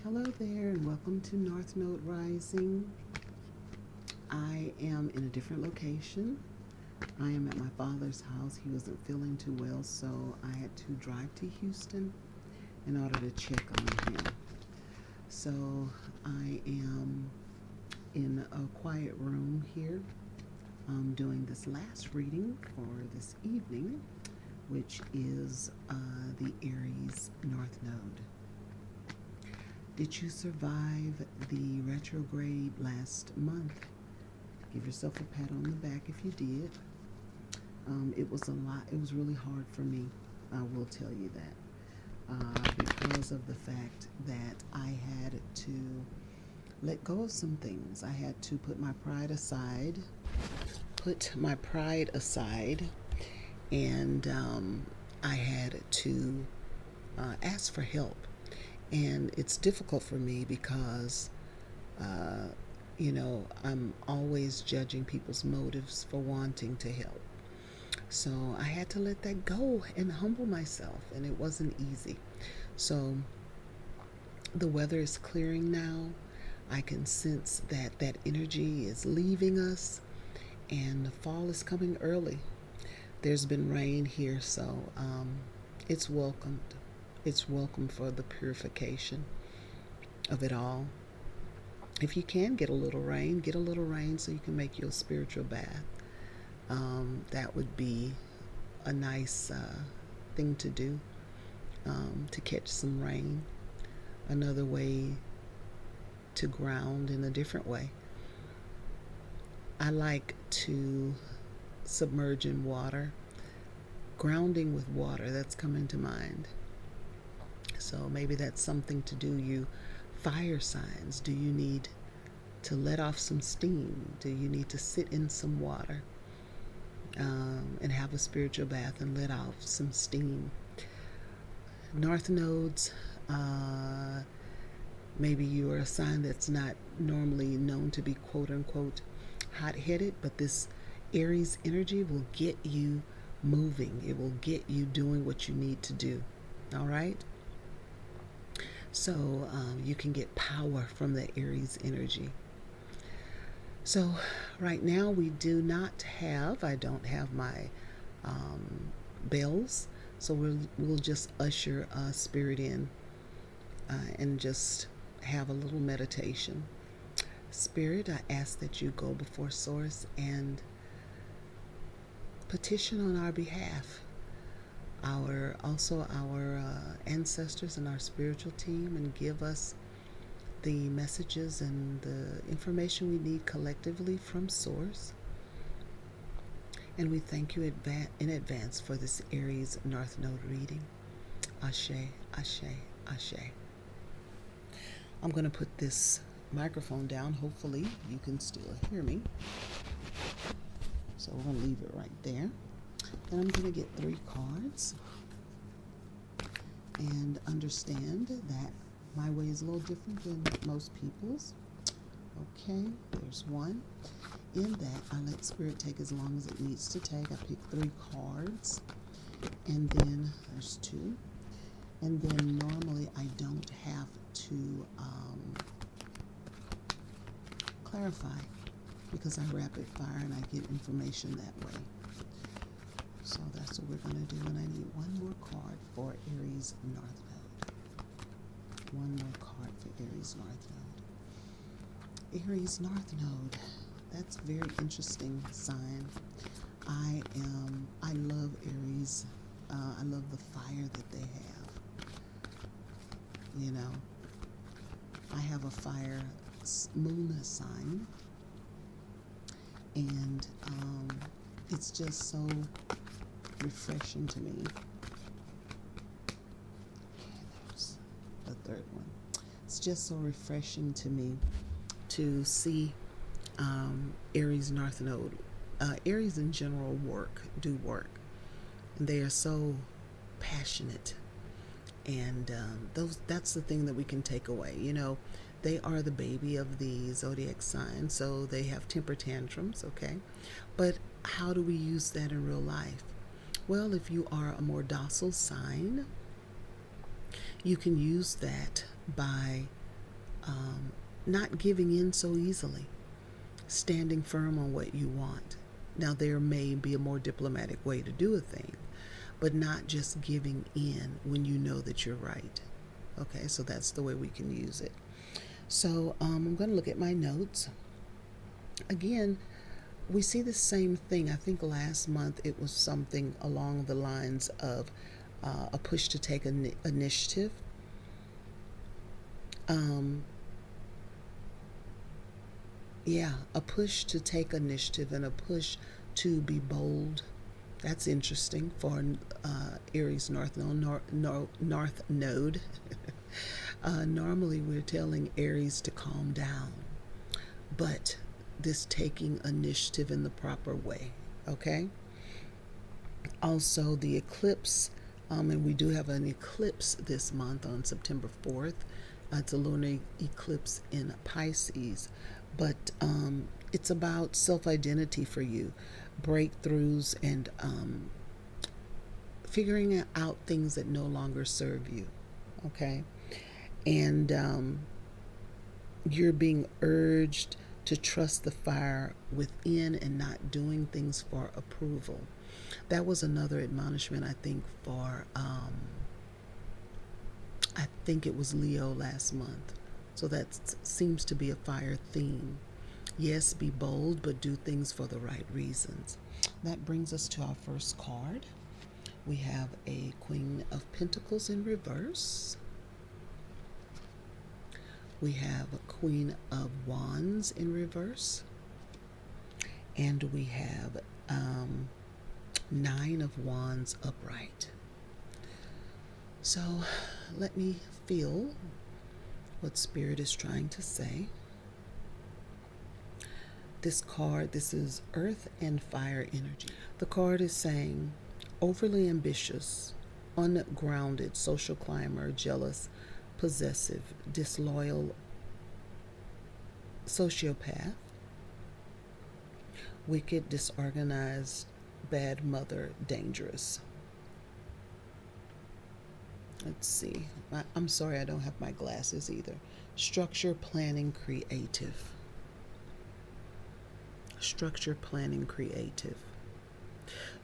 Hello there, and welcome to North Node Rising. I am in a different location. I am at my father's house. He wasn't feeling too well, so I had to drive to Houston in order to check on him. So I am in a quiet room here. I'm doing this last reading for this evening, which is the Aries North Node. Did you survive the retrograde last month? Give yourself a pat on the back if you did. It was a lot. It was really hard for me. I will tell you that because of the fact that I had to let go of some things. I had to put my pride aside. And I had to ask for help. And it's difficult for me because, I'm always judging people's motives for wanting to help. So I had to let that go and humble myself, and it wasn't easy. So the weather is clearing now. I can sense that that energy is leaving us, and the fall is coming early. There's been rain here, so it's welcomed. It's welcome for the purification of it all. If you can get a little rain, get a little rain so you can make your spiritual bath. That would be a nice thing to do, to catch some rain. Another way to ground in a different way. I like to submerge in water. Grounding with water, that's coming to mind. So maybe that's something to do. You fire signs. Do you need to let off some steam? Do you need to sit in some water and have a spiritual bath and let off some steam? North nodes, maybe you are a sign that's not normally known to be quote unquote hot-headed, but this Aries energy will get you moving. It will get you doing what you need to do. All right? So you can get power from the Aries energy. So right now I don't have my bells. So we'll just usher spirit in and just have a little meditation. Spirit, I ask that you go before Source and petition on our behalf. Our ancestors and our spiritual team, and give us the messages and the information we need collectively from Source. And we thank you in advance for this Aries North Node reading. Ashe, Ashe, Ashe. I'm going to put this microphone down. Hopefully you can still hear me. So we're going to leave it right there. And I'm going to get 3 cards and understand that my way is a little different than most people's. Okay, there's 1. In that, I let Spirit take as long as it needs to take. I pick 3 cards, and then there's 2. And then normally I don't have to clarify because I rapid fire and I get information that way. So that's what we're going to do, and I need 1 more card for Aries North Node. 1 more card for Aries North Node. Aries North Node, that's a very interesting sign. I love Aries. I love the fire that they have. You know, I have a fire moon sign, and it's just so refreshing to me. Okay, there's the 3rd one. It's just so refreshing to me to see Aries North Node. Aries in general do work. They are so passionate, and that's the thing that we can take away. You know, they are the baby of the zodiac sign, so they have temper tantrums, okay? But how do we use that in real life? Well, if you are a more docile sign, you can use that by not giving in so easily, standing firm on what you want. Now, there may be a more diplomatic way to do a thing, but not just giving in when you know that you're right. Okay, so that's the way we can use it. So I'm going to look at my notes. Again, we see the same thing. I think last month it was something along the lines of a push to take an initiative. Um, yeah, a push to take initiative and a push to be bold. That's interesting for Aries North Node. North Node. Normally, we're telling Aries to calm down, but this taking initiative in the proper way. Okay. Also, the eclipse, and we do have an eclipse this month on September 4th. It's a lunar eclipse in Pisces, but it's about self identity for you, breakthroughs, and figuring out things that no longer serve you. Okay. And you're being urged to trust the fire within and not doing things for approval. That was another admonishment, I think, for, I think it was Leo last month. So that seems to be a fire theme. Yes, be bold, but do things for the right reasons. That brings us to our first card. We have a Queen of Pentacles in reverse. We have a Queen of Wands in reverse. And we have Nine of Wands upright. So let me feel what Spirit is trying to say. This card, this is Earth and Fire energy. The card is saying overly ambitious, ungrounded, social climber, jealous, possessive, disloyal, sociopath, wicked, disorganized, bad mother, dangerous. Let's see. I'm sorry, I don't have my glasses either. Structure, planning, creative. Structure, planning, creative.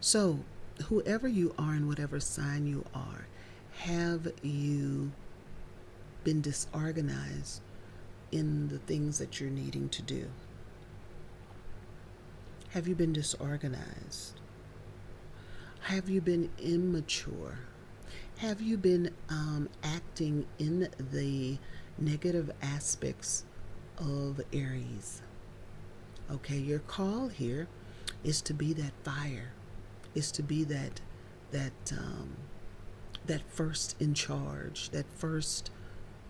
So, whoever you are and whatever sign you are, have you been disorganized in the things that you're needing to do? Have you been disorganized? Have you been immature? Have you been acting in the negative aspects of Aries? Okay, your call here is to be that fire, is to be that first in charge, that first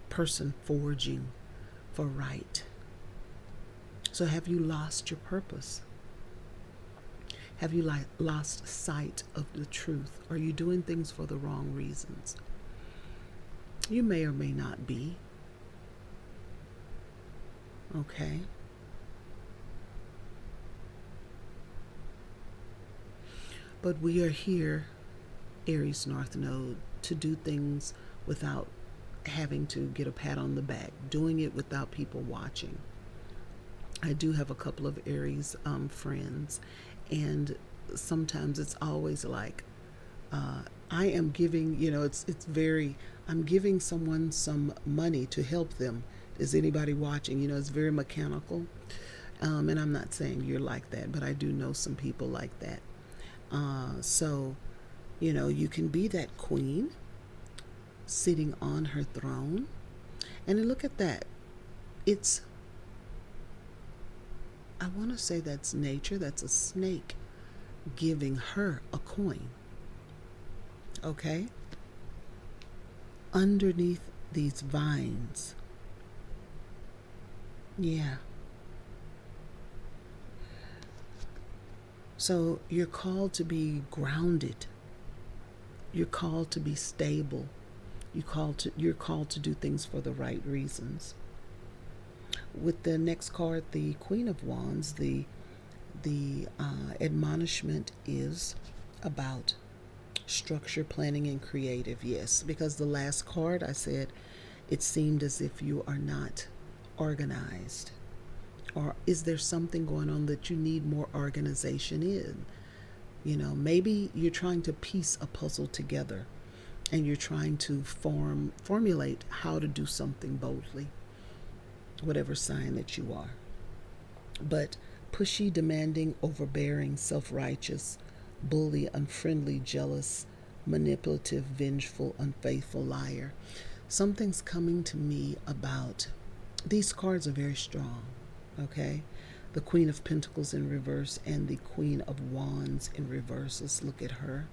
person forging for right. So have you lost your purpose? Have you lost sight of the truth? Are you doing things for the wrong reasons? You may or may not be. Okay. But we are here, Aries North Node, to do things without having to get a pat on the back, doing it without people watching. I do have a couple of Aries friends, and sometimes it's always like, I am giving, I'm giving someone some money to help them. Is anybody watching? It's very mechanical. And I'm not saying you're like that, but I do know some people like that. So, you can be that queen sitting on her throne. And look at that. I want to say that's nature. That's a snake giving her a coin. Okay? Underneath these vines. Yeah. So you're called to be grounded. You're called to be stable. You're called to do things for the right reasons. With the next card, the Queen of Wands, the admonishment is about structure, planning, and creative. Yes, because the last card I said it seemed as if you are not organized? Or is there something going on that you need more organization in? Maybe you're trying to piece a puzzle together and you're trying to formulate how to do something boldly, whatever sign that you are. But pushy, demanding, overbearing, self-righteous, bully, unfriendly, jealous, manipulative, vengeful, unfaithful, liar. Something's coming to me about these cards are very strong, okay? The Queen of Pentacles in reverse and the Queen of Wands in reverse. Let's look at her.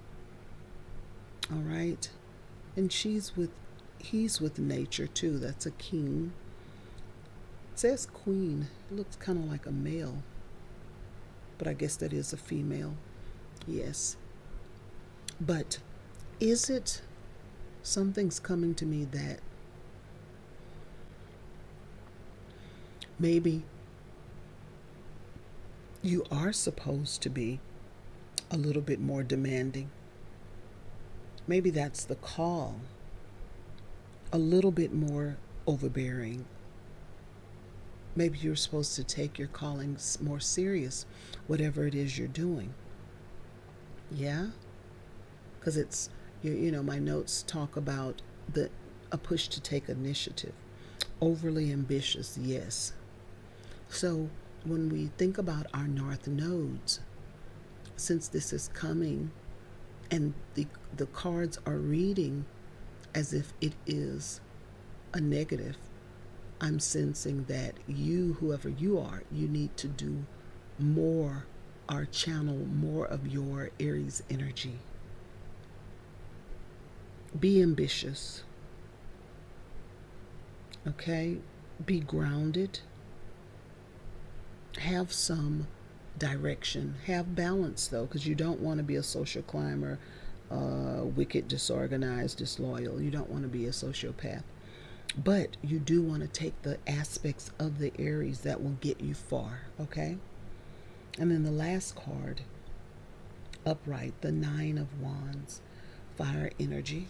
All right. And he's with nature too. That's a king. It says queen. It looks kind of like a male, but I guess that is a female. Yes. But is it something's coming to me that maybe you are supposed to be a little bit more demanding? Maybe that's the call. A little bit more overbearing. Maybe you're supposed to take your calling more serious, whatever it is you're doing. Yeah? Because it's, my notes talk about a push to take initiative. Overly ambitious, yes. So when we think about our North Nodes, since this is coming and the cards are reading as if it is a negative, I'm sensing that you, whoever you are, you need to do more or channel more of your Aries energy. Be ambitious. Okay? Be grounded. Have some direction. Have balance, though, because you don't want to be a social climber, wicked, disorganized, disloyal. You don't want to be a sociopath. But you do want to take the aspects of the Aries that will get you far, okay? And then the last card, upright, the Nine of Wands, fire energy.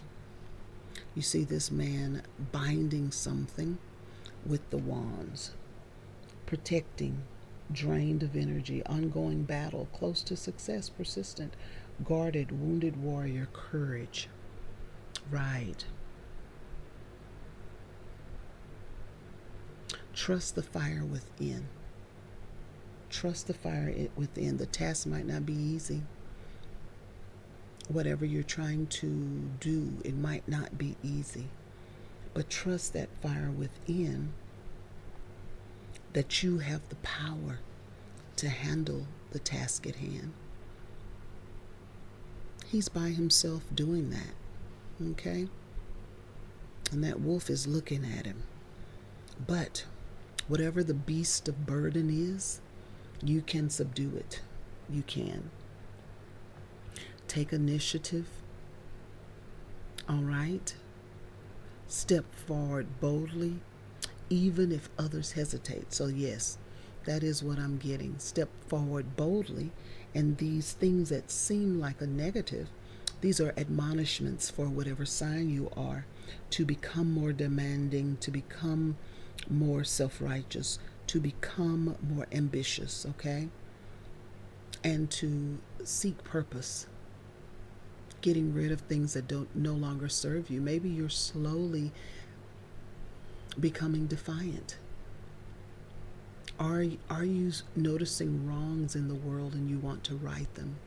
You see this man binding something with the wands, protecting, drained of energy, ongoing battle, close to success, persistent, guarded, wounded warrior, courage. Right. Trust the fire within. Trust the fire within. The task might not be easy. Whatever you're trying to do, it might not be easy. But trust that fire within, that you have the power to handle the task at hand. He's by himself doing that, okay? And that wolf is looking at him. But whatever the beast of burden is, you can subdue it. You can. Take initiative. All right? Step forward boldly, even if others hesitate. So yes, that is what I'm getting. Step forward boldly, and these things that seem like a negative, these are admonishments for whatever sign you are to become more demanding, to become more self-righteous, to become more ambitious, okay? And to seek purpose, getting rid of things that don't no longer serve you. Maybe you're slowly becoming defiant. Are you noticing wrongs in the world and you want to right them?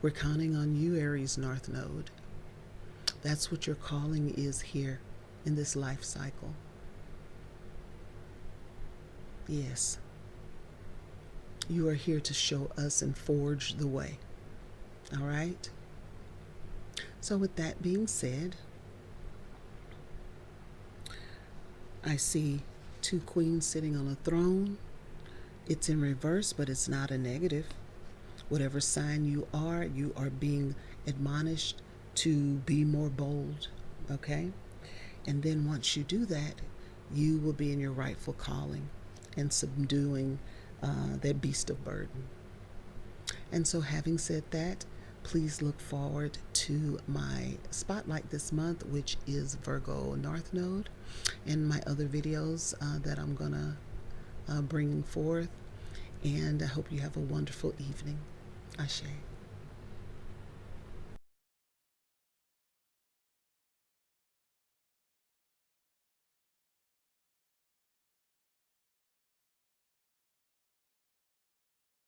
We're counting on you, Aries North Node. That's what your calling is here in this life cycle. Yes. You are here to show us and forge the way. All right? So with that being said, I see two queens sitting on a throne. It's in reverse, but it's not a negative. Whatever sign you are being admonished to be more bold, okay? And then once you do that, you will be in your rightful calling and subduing that beast of burden. And so having said that, please look forward to my spotlight this month, which is Virgo North Node, and my other videos that I'm gonna bring forth. And I hope you have a wonderful evening. Ashe.